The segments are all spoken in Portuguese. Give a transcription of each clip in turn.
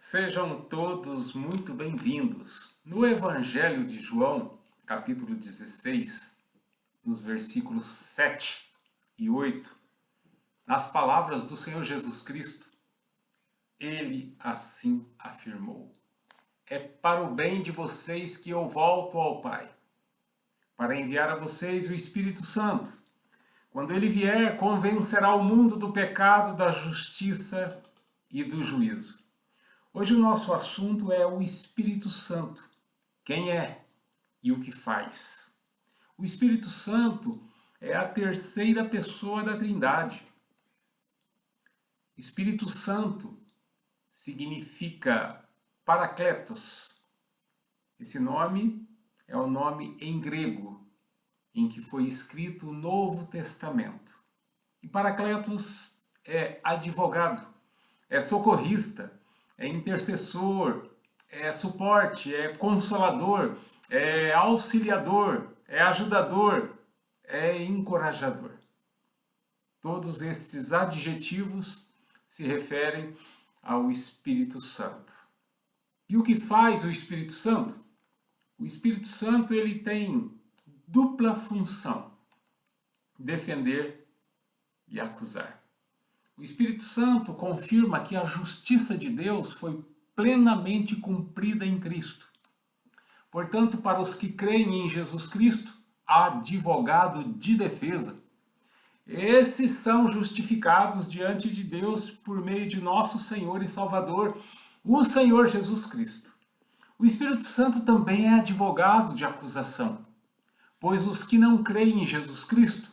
Sejam todos muito bem-vindos. No Evangelho de João, capítulo 16, nos versículos 7 e 8, nas palavras do Senhor Jesus Cristo, ele assim afirmou: É para o bem de vocês que eu volto ao Pai, para enviar a vocês o Espírito Santo. Quando ele vier, convencerá o mundo do pecado, da justiça e do juízo. Hoje o nosso assunto é o Espírito Santo. Quem é e o que faz? O Espírito Santo é a terceira pessoa da Trindade. Espírito Santo significa Paracletos. Esse nome é o nome em grego em que foi escrito o Novo Testamento. E Paracletos é advogado, é socorrista, é intercessor, é suporte, é consolador, é auxiliador, é ajudador, é encorajador. Todos esses adjetivos se referem ao Espírito Santo. E o que faz o Espírito Santo? O Espírito Santo ele tem dupla função: defender e acusar. O Espírito Santo confirma que a justiça de Deus foi plenamente cumprida em Cristo. Portanto, para os que creem em Jesus Cristo, há advogado de defesa. Esses são justificados diante de Deus por meio de nosso Senhor e Salvador, o Senhor Jesus Cristo. O Espírito Santo também é advogado de acusação, pois os que não creem em Jesus Cristo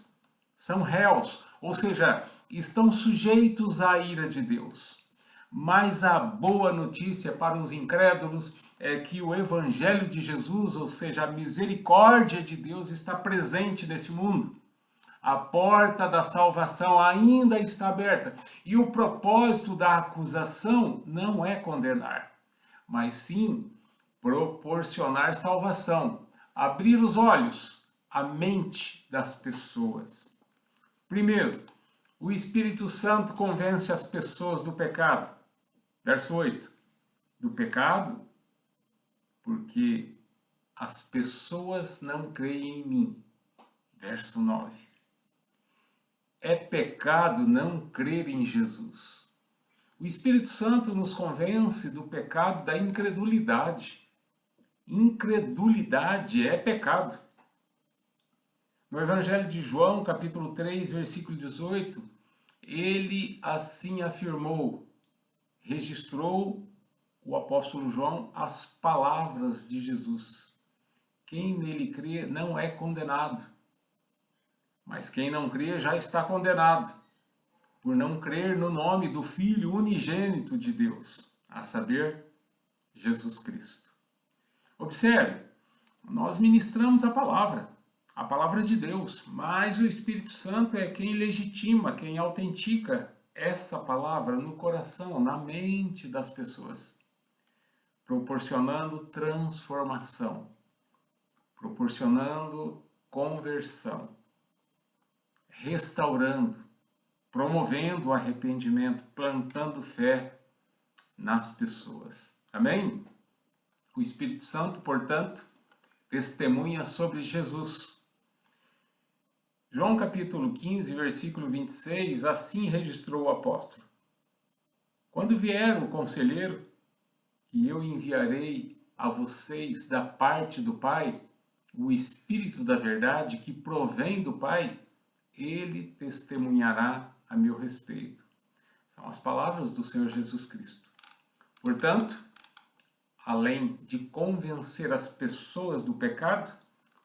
são réus, ou seja, estão sujeitos à ira de Deus. Mas a boa notícia para os incrédulos é que o Evangelho de Jesus, ou seja, a misericórdia de Deus, está presente nesse mundo. A porta da salvação ainda está aberta e o propósito da acusação não é condenar, mas sim proporcionar salvação, abrir os olhos, a mente das pessoas. Primeiro, o Espírito Santo convence as pessoas do pecado. Verso 8. Do pecado, porque as pessoas não creem em mim. Verso 9. É pecado não crer em Jesus. O Espírito Santo nos convence do pecado da incredulidade. Incredulidade é pecado. No Evangelho de João, capítulo 3, versículo 18, ele assim afirmou, registrou o apóstolo João as palavras de Jesus. Quem nele crê não é condenado, mas quem não crê já está condenado, por não crer no nome do Filho unigênito de Deus, a saber, Jesus Cristo. Observe, nós ministramos a palavra de Deus, mas o Espírito Santo é quem legitima, quem autentica essa palavra no coração, na mente das pessoas, proporcionando transformação, proporcionando conversão, restaurando, promovendo o arrependimento, plantando fé nas pessoas. Amém? O Espírito Santo, portanto, testemunha sobre Jesus. João capítulo 15, versículo 26, assim registrou o apóstolo: Quando vier o conselheiro, que eu enviarei a vocês da parte do Pai, o Espírito da verdade que provém do Pai, ele testemunhará a meu respeito. São as palavras do Senhor Jesus Cristo. Portanto, além de convencer as pessoas do pecado,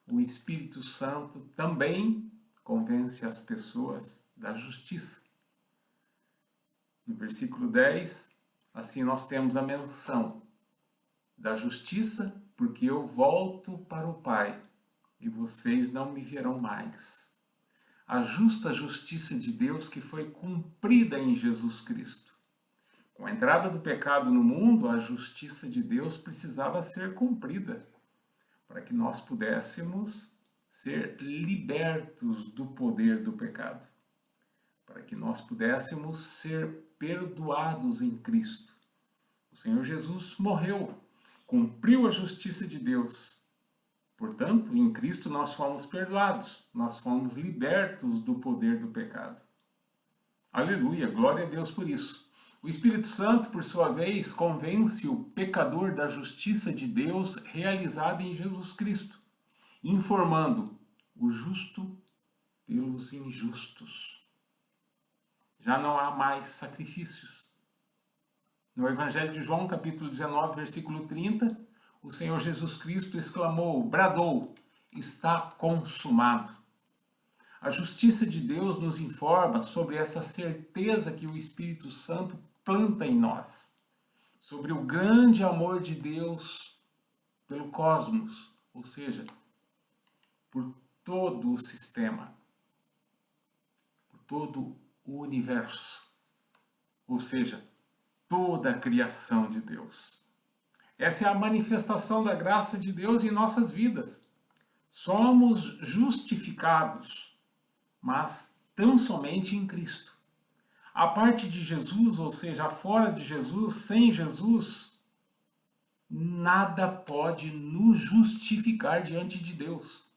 o Espírito Santo também convence as pessoas da justiça. No versículo 10, assim nós temos a menção da justiça, porque eu volto para o Pai e vocês não me verão mais. A justa justiça de Deus que foi cumprida em Jesus Cristo. Com a entrada do pecado no mundo, a justiça de Deus precisava ser cumprida para que nós pudéssemos ser libertos do poder do pecado, para que nós pudéssemos ser perdoados em Cristo. O Senhor Jesus morreu, cumpriu a justiça de Deus. Portanto, em Cristo nós fomos perdoados, nós fomos libertos do poder do pecado. Aleluia, glória a Deus por isso. O Espírito Santo, por sua vez, convence o pecador da justiça de Deus realizada em Jesus Cristo, informando o justo pelos injustos. Já não há mais sacrifícios. No Evangelho de João, capítulo 19, versículo 30, o Senhor Jesus Cristo exclamou, bradou, está consumado. A justiça de Deus nos informa sobre essa certeza que o Espírito Santo planta em nós, sobre o grande amor de Deus pelo cosmos, ou seja, por todo o sistema, por todo o universo, ou seja, toda a criação de Deus. Essa é a manifestação da graça de Deus em nossas vidas. Somos justificados, mas tão somente em Cristo. A parte de Jesus, ou seja, fora de Jesus, sem Jesus, nada pode nos justificar diante de Deus.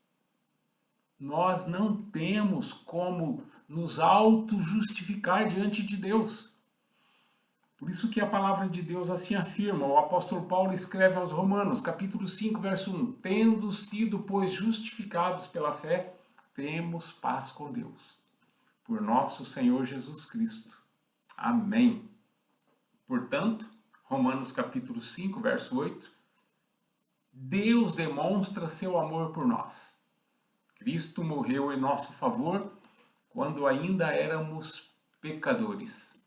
Nós não temos como nos auto-justificar diante de Deus. Por isso que a palavra de Deus assim afirma. O apóstolo Paulo escreve aos Romanos, capítulo 5, verso 1. Tendo sido, pois, justificados pela fé, temos paz com Deus, por nosso Senhor Jesus Cristo. Amém. Portanto, Romanos capítulo 5, verso 8, Deus demonstra seu amor por nós. Cristo morreu em nosso favor quando ainda éramos pecadores.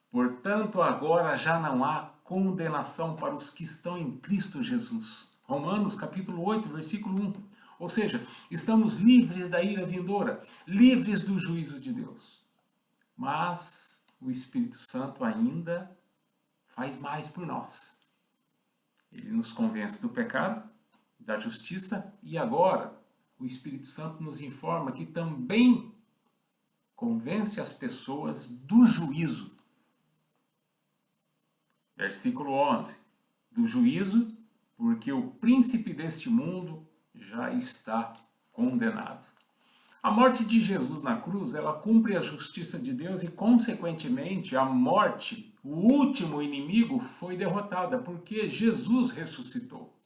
Portanto, agora já não há condenação para os que estão em Cristo Jesus. Romanos capítulo 8, versículo 1. Ou seja, estamos livres da ira vindoura, livres do juízo de Deus. Mas o Espírito Santo ainda faz mais por nós. Ele nos convence do pecado, da justiça e agora o Espírito Santo nos informa que também convence as pessoas do juízo. Versículo 11. Do juízo, porque o príncipe deste mundo já está condenado. A morte de Jesus na cruz, ela cumpre a justiça de Deus e, consequentemente, a morte, o último inimigo, foi derrotada, porque Jesus ressuscitou.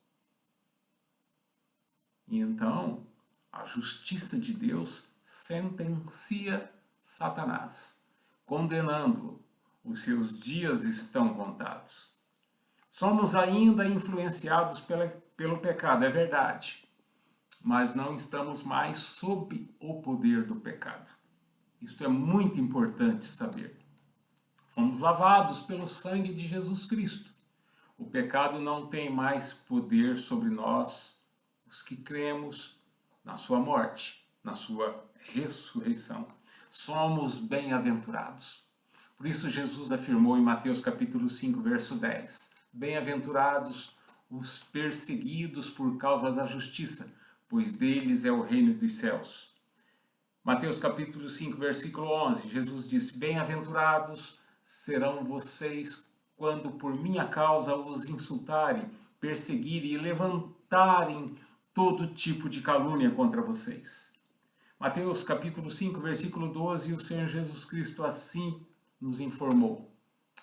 E então, a justiça de Deus sentencia Satanás, condenando-o. Os seus dias estão contados. Somos ainda influenciados pelo pecado, é verdade, mas não estamos mais sob o poder do pecado. Isto é muito importante saber. Fomos lavados pelo sangue de Jesus Cristo. O pecado não tem mais poder sobre nós, os que cremos na sua morte, na sua ressurreição. Somos bem-aventurados. Por isso Jesus afirmou em Mateus capítulo 5, verso 10, bem-aventurados os perseguidos por causa da justiça, pois deles é o reino dos céus. Mateus capítulo 5, versículo 11, Jesus disse, bem-aventurados serão vocês quando por minha causa os insultarem, perseguirem e levantarem todo tipo de calúnia contra vocês. Mateus capítulo 5, versículo 12, o Senhor Jesus Cristo assim nos informou.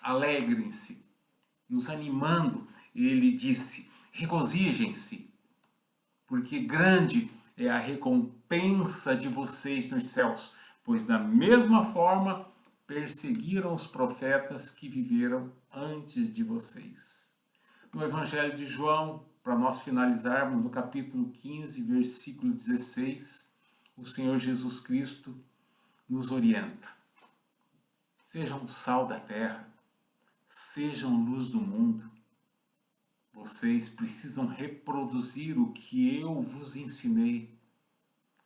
Alegrem-se, nos animando, ele disse, regozijem-se, porque grande é a recompensa de vocês nos céus, pois da mesma forma perseguiram os profetas que viveram antes de vocês. No Evangelho de João, para nós finalizarmos, no capítulo 15, versículo 16, o Senhor Jesus Cristo nos orienta. Sejam sal da terra, sejam luz do mundo. Vocês precisam reproduzir o que eu vos ensinei,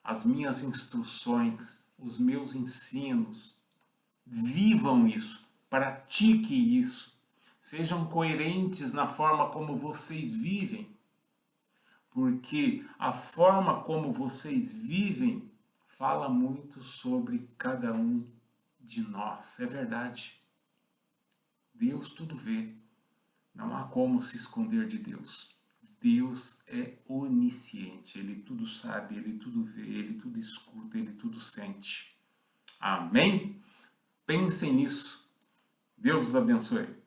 as minhas instruções, os meus ensinos. Vivam isso, pratiquem isso. Sejam coerentes na forma como vocês vivem, porque a forma como vocês vivem fala muito sobre cada um de nós. É verdade. Deus tudo vê. Não há como se esconder de Deus. Deus é onisciente, Ele tudo sabe, Ele tudo vê, Ele tudo escuta, Ele tudo sente. Amém? Pensem nisso. Deus os abençoe.